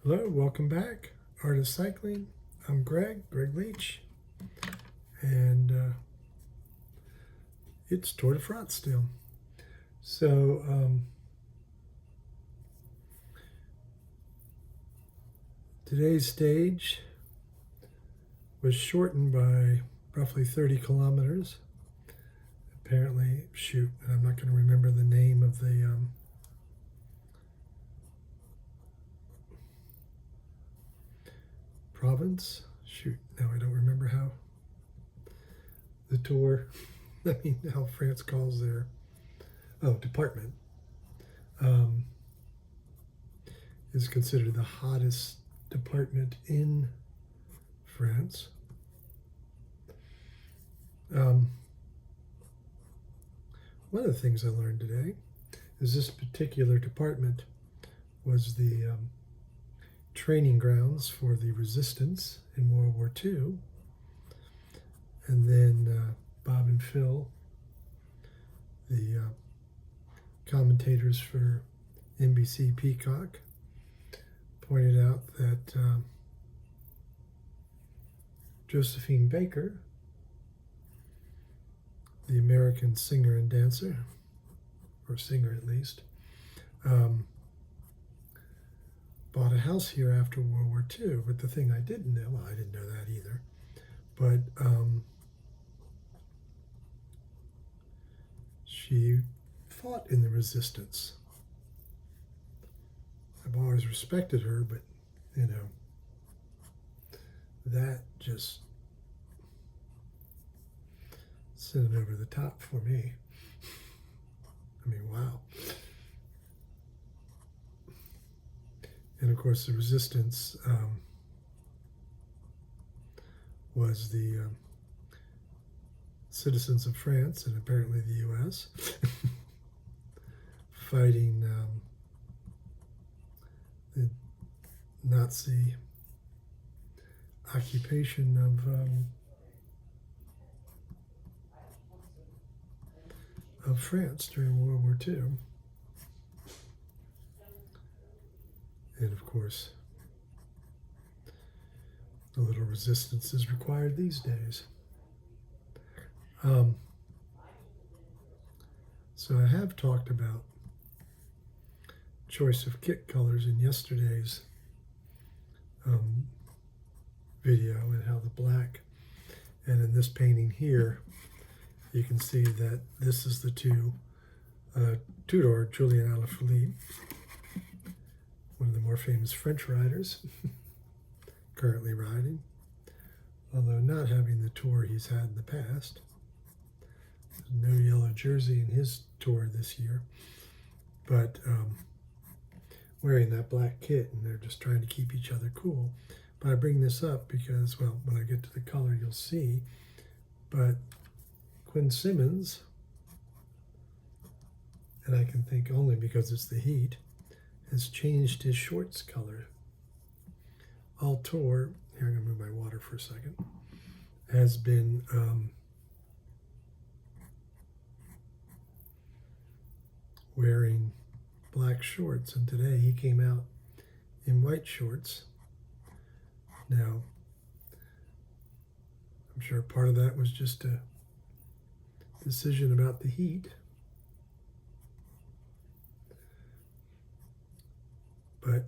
Hello, welcome back. Art of Cycling. I'm Greg Leach, and it's Tour de France still. So today's stage was shortened by roughly 30 kilometers. Apparently, shoot, and I'm not going to remember the name of the province. Shoot, now I don't remember how the tour, how France calls their, department, is considered the hottest department in France. One of the things I learned today is this particular department was the training grounds for the resistance in World War II. And then Bob and Phil, the commentators for NBC Peacock, pointed out that Josephine Baker, the American singer and dancer, or singer at least, bought a house here after World War II. But the thing I didn't know, well, I didn't know that either, but she fought in the resistance. I've always respected her, but that just sent it over the top for me. I mean, wow. And of course, the resistance was the citizens of France and apparently the U.S. fighting the Nazi occupation of France during World War II. And of course, a little resistance is required these days. So I have talked about choice of kit colors in yesterday's video, and how the black, and in this painting here, you can see that this is the two-door Julian Alaphilippe, one of the more famous French riders, currently riding, although not having the tour he's had in the past. There's no yellow jersey in his tour this year, but wearing that black kit, and they're just trying to keep each other cool. But I bring this up because, well, when I get to the color, you'll see, but Quinn Simmons, and I can think only because it's the heat, has changed his shorts color. All tour, here I'm going to move my water for a second, has been wearing black shorts, and today he came out in white shorts. Now, I'm sure part of that was just a decision about the heat, but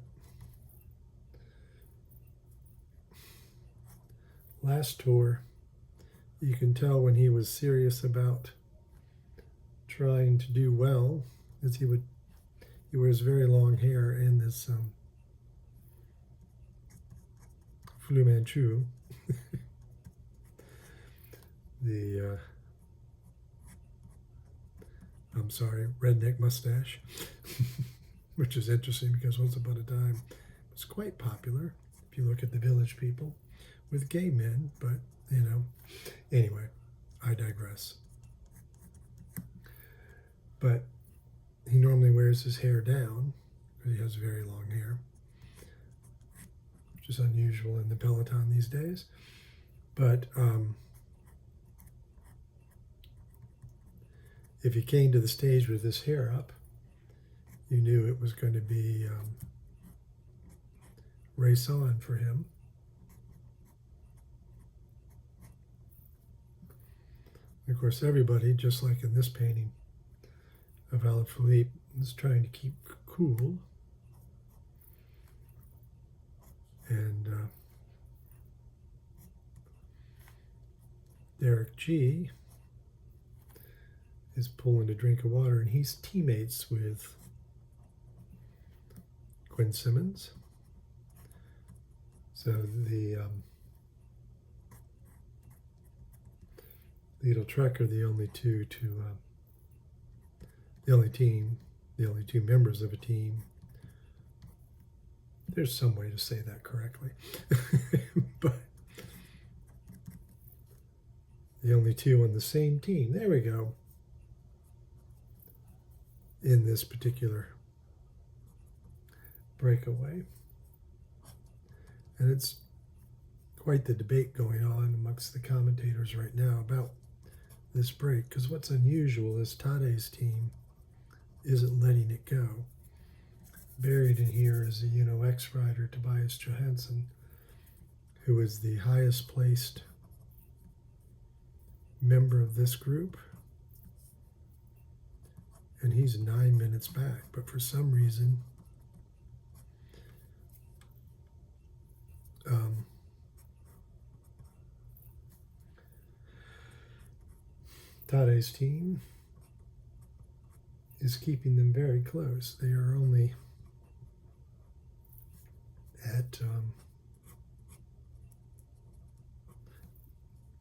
last tour, you can tell when he was serious about trying to do well, as he wears very long hair and this Fu Manchu, the redneck mustache, which is interesting because once upon a time it was quite popular if you look at the Village People with gay men, but anyway, I digress. But he normally wears his hair down because he has very long hair, which is unusual in the peloton these days. But if he came to the stage with his hair up, you knew it was going to be race on for him. Of course, everybody, just like in this painting of Alaphilippe, is trying to keep cool. And Derek G is pulling a drink of water, and he's teammates with Quinn Simmons. So the Lautrec are the only two to the only two members of a team. There's some way to say that correctly, but the only two on the same team. There we go. In this particular breakaway. And it's quite the debate going on amongst the commentators right now about this break, because what's unusual is Tade's team isn't letting it go. Buried in here is the Uno X rider Tobias Johansson, who is the highest placed member of this group, and he's 9 minutes back. But for some reason, Tade's team is keeping them very close. They are only at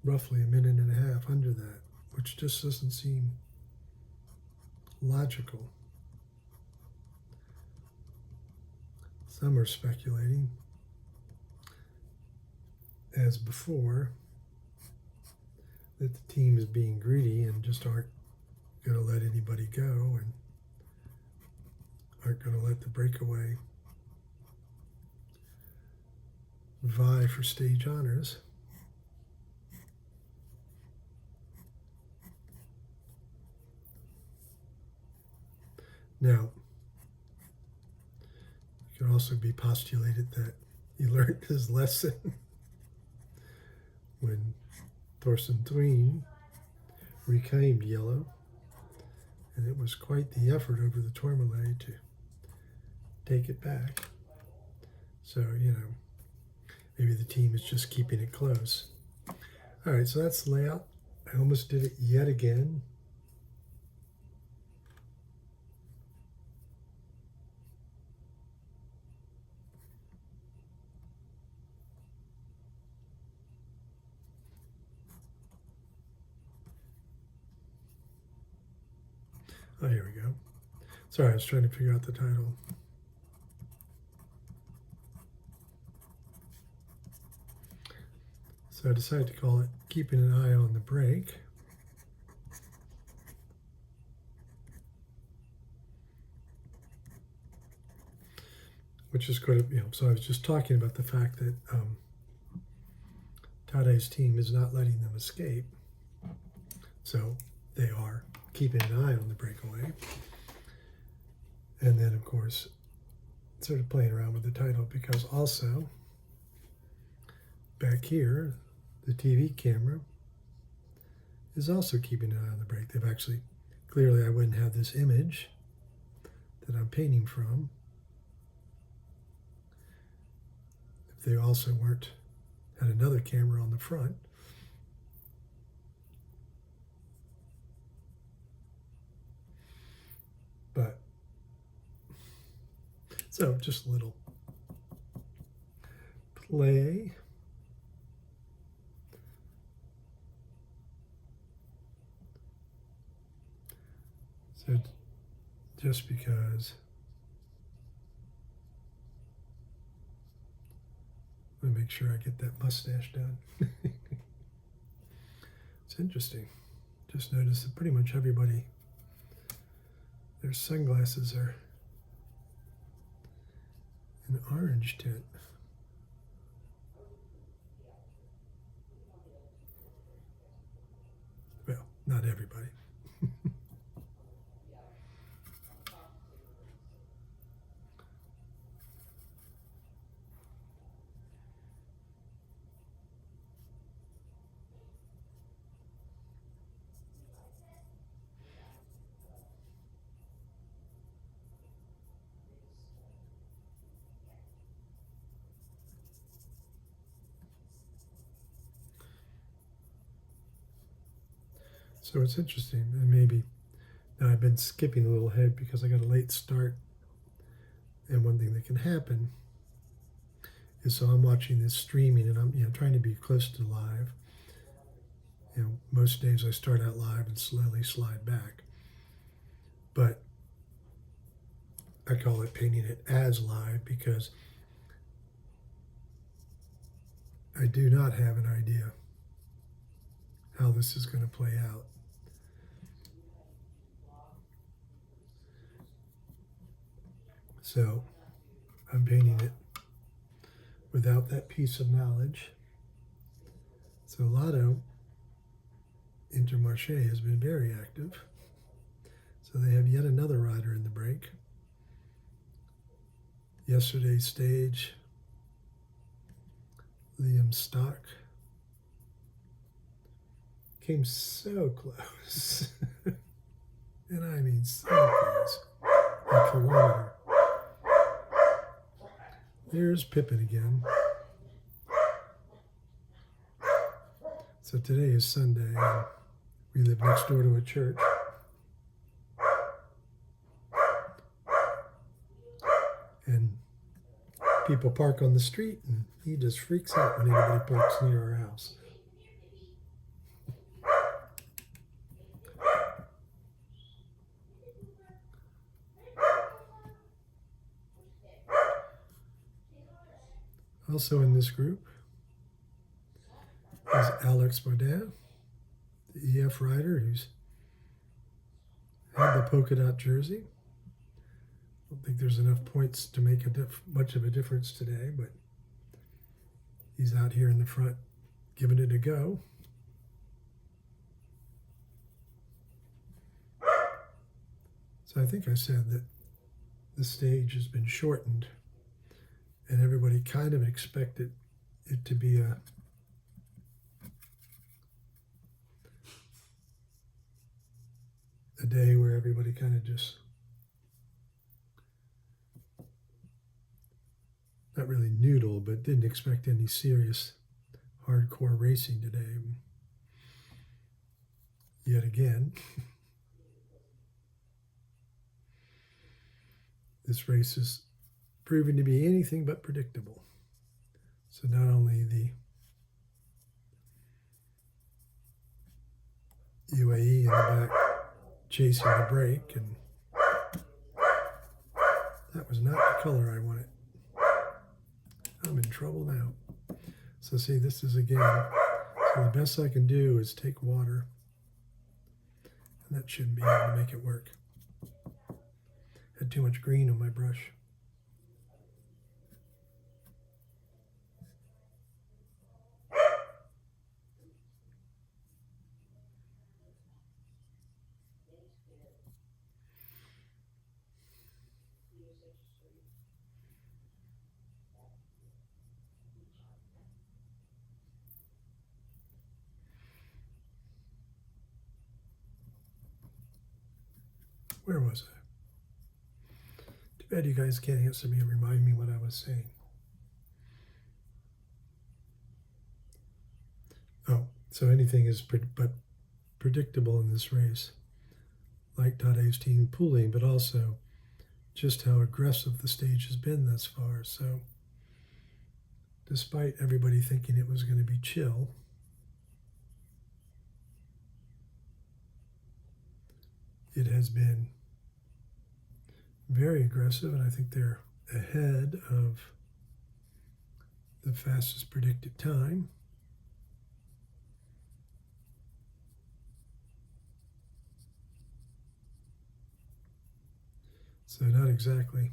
roughly a minute and a half under that, which just doesn't seem logical. Some are speculating, as before, that the team is being greedy and just aren't going to let anybody go and aren't going to let the breakaway vie for stage honors. Now, it could also be postulated that he learned his lesson when Thorsten Tween reclaimed yellow, and it was quite the effort over the Tourmalet to take it back. So, you know, maybe the team is just keeping it close. All right, so that's the layout. I almost did it yet again. Oh, here we go. Sorry, I was trying to figure out the title. So I decided to call it Keeping an Eye on the Break. Which is going to, so I was just talking about the fact that Tade's team is not letting them escape. So they are keeping an eye on the breakaway. And then, of course, sort of playing around with the title, because also back here, the TV camera is also keeping an eye on the break. They've actually, clearly I wouldn't have this image that I'm painting from if they also had another camera on the front. But, so just a little play. So just because let me make sure I get that mustache done. It's interesting. Just noticed that pretty much everybody, their sunglasses are an orange tint. Well, not everybody. So it's interesting, and maybe now I've been skipping a little ahead because I got a late start. And one thing that can happen is, so I'm watching this streaming, and I'm trying to be close to live. Most days I start out live and slowly slide back, but I call it painting it as live because I do not have an idea how this is going to play out. So I'm painting it without that piece of knowledge. So Lotto Intermarché has been very active. So they have yet another rider in the break. Yesterday's stage, Liam Stock came so close. And I mean so close. A kilometer. There's Pippin again. So today is Sunday, and we live next door to a church. And people park on the street, and he just freaks out when anybody parks near our house. Also in this group is Alex Baudin, the EF rider who's had the polka dot jersey. I don't think there's enough points to make much of a difference today, but he's out here in the front giving it a go. So I think I said that the stage has been shortened, and everybody kind of expected it to be a day where everybody kind of just not really noodle, but didn't expect any serious hardcore racing today. Yet again, this race is proving to be anything but predictable. So not only the UAE in the back chasing the break, and that was not the color I wanted. I'm in trouble now. So see, this is again, so the best I can do is take water, and that shouldn't be able to make it work. Had too much green on my brush. Where was I? Too bad you guys can't answer me and remind me what I was saying. Oh, so anything is but predictable in this race, like Tade's team pulling, but also just how aggressive the stage has been thus far. So despite everybody thinking it was going to be chill, it has been very aggressive, and I think they're ahead of the fastest predicted time. So not exactly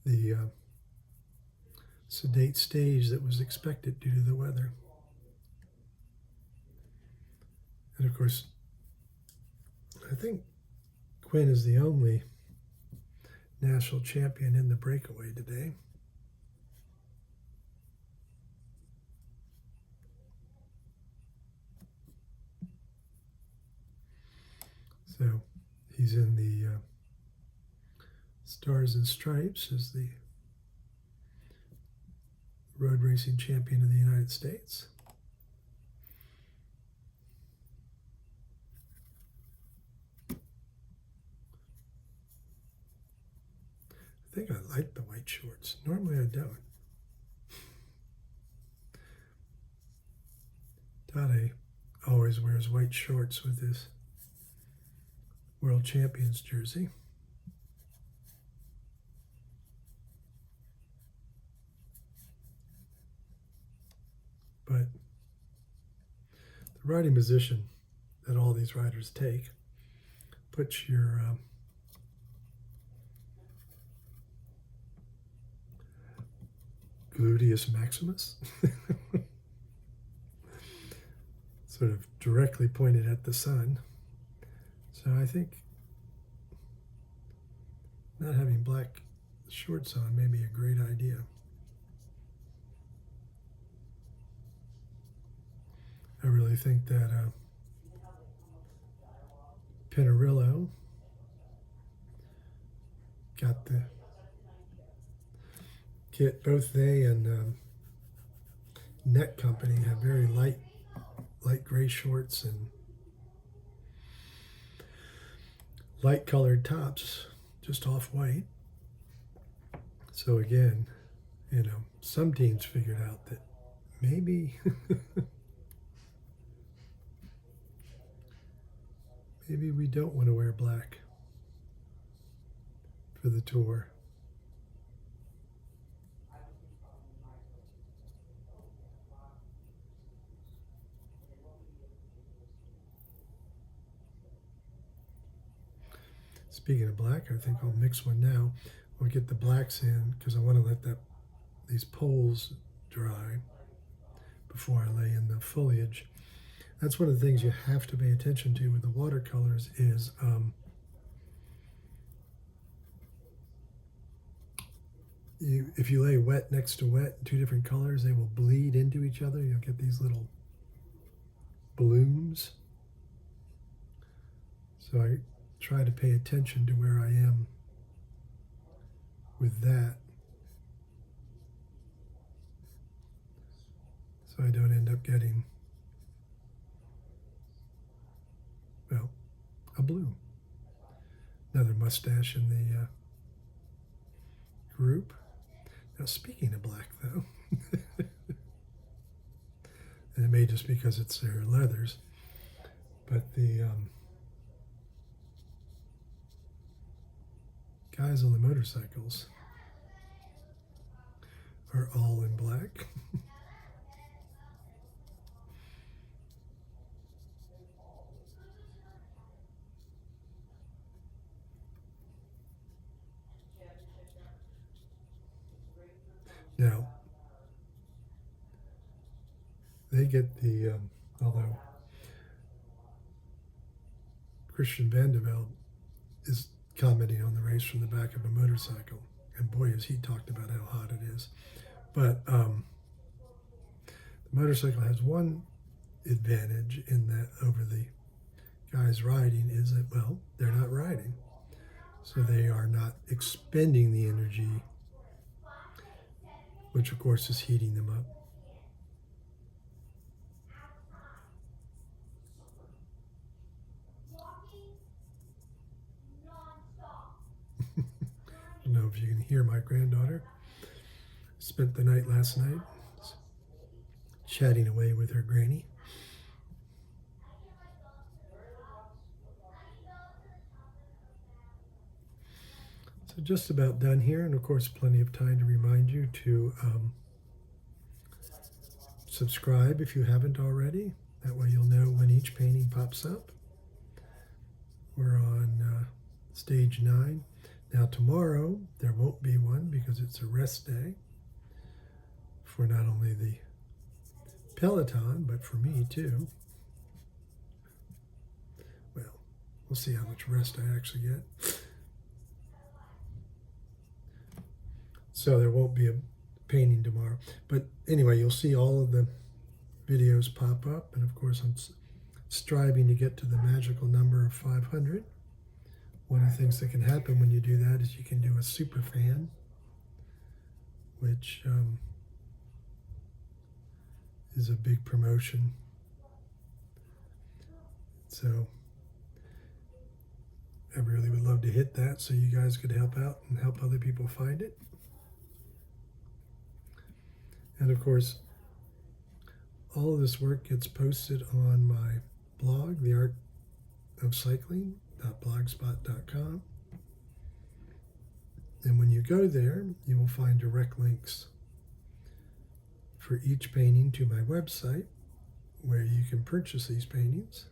the sedate stage that was expected due to the weather. And of course, I think Quinn is the only national champion in the breakaway today. So he's in the Stars and Stripes as the road racing champion of the United States. think I like the white shorts. Normally I don't. Tade always wears white shorts with his World Champions jersey. But the riding position that all these riders take puts your gluteus maximus sort of directly pointed at the sun. So I think not having black shorts on may be a great idea. I really think that Pinarillo got the kit. Both they and Net Company have very light gray shorts and light colored tops, just off-white. So again, you know, some teams figured out that maybe maybe we don't want to wear black for the tour. Speaking of black, I think I'll mix one now. I'll get the blacks in because I want to let these poles dry before I lay in the foliage. That's one of the things you have to pay attention to with the watercolors is if you lay wet next to wet, two different colors, they will bleed into each other. You'll get these little blooms. So I try to pay attention to where I am with that, so I don't end up getting, well, a blue. Another mustache in the group. Now, speaking of black, though, and it may just because it's their leathers, but the guys on the motorcycles are all in black. Now, they get the, although Christian Vandevelde is commenting on the race from the back of a motorcycle, and boy, has he talked about how hot it is. But the motorcycle has one advantage in that over the guys riding is that, well, they're not riding. So they are not expending the energy, which of course is heating them up. I don't know if you can hear my granddaughter. Spent the night last night chatting away with her granny. So just about done here, and of course plenty of time to remind you to subscribe if you haven't already. That way you'll know when each painting pops up. We're on stage 9. Now tomorrow there won't be one because it's a rest day for not only the Peloton, but for me too. Well, we'll see how much rest I actually get. So there won't be a painting tomorrow. But anyway, you'll see all of the videos pop up. And of course, I'm striving to get to the magical number of 500. One of the things that can happen when you do that is you can do a super fan, which is a big promotion. So I really would love to hit that so you guys could help out and help other people find it. And of course, all of this work gets posted on my blog, theartofcycling.blogspot.com. And when you go there, you will find direct links for each painting to my website, where you can purchase these paintings.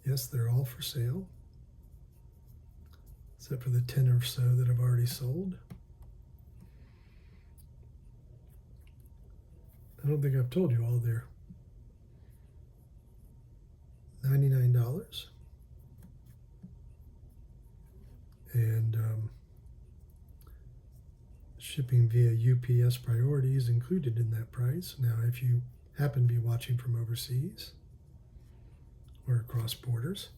Yes, they're all for sale, except for the 10 or so that I've already sold. I don't think I've told you all they're $99. And shipping via UPS priority is included in that price. Now, if you happen to be watching from overseas or across borders,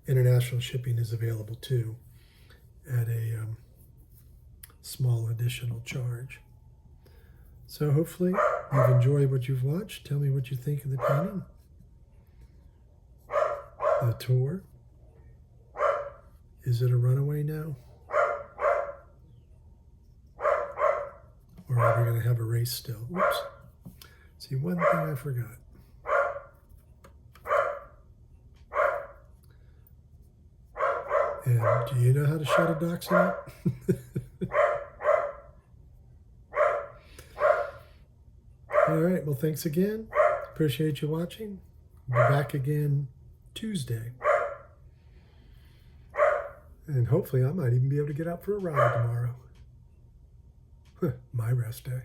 international shipping is available too at a small additional charge. So hopefully you've enjoyed what you've watched. Tell me what you think of the painting, the tour. Is it a runaway now? Or are we going to have a race still? Whoops. See, one thing I forgot. And do you know how to shut a dachshund up? All right, well, thanks again. Appreciate you watching. We'll be back again Tuesday. And hopefully I might even be able to get out for a ride tomorrow. My rest day.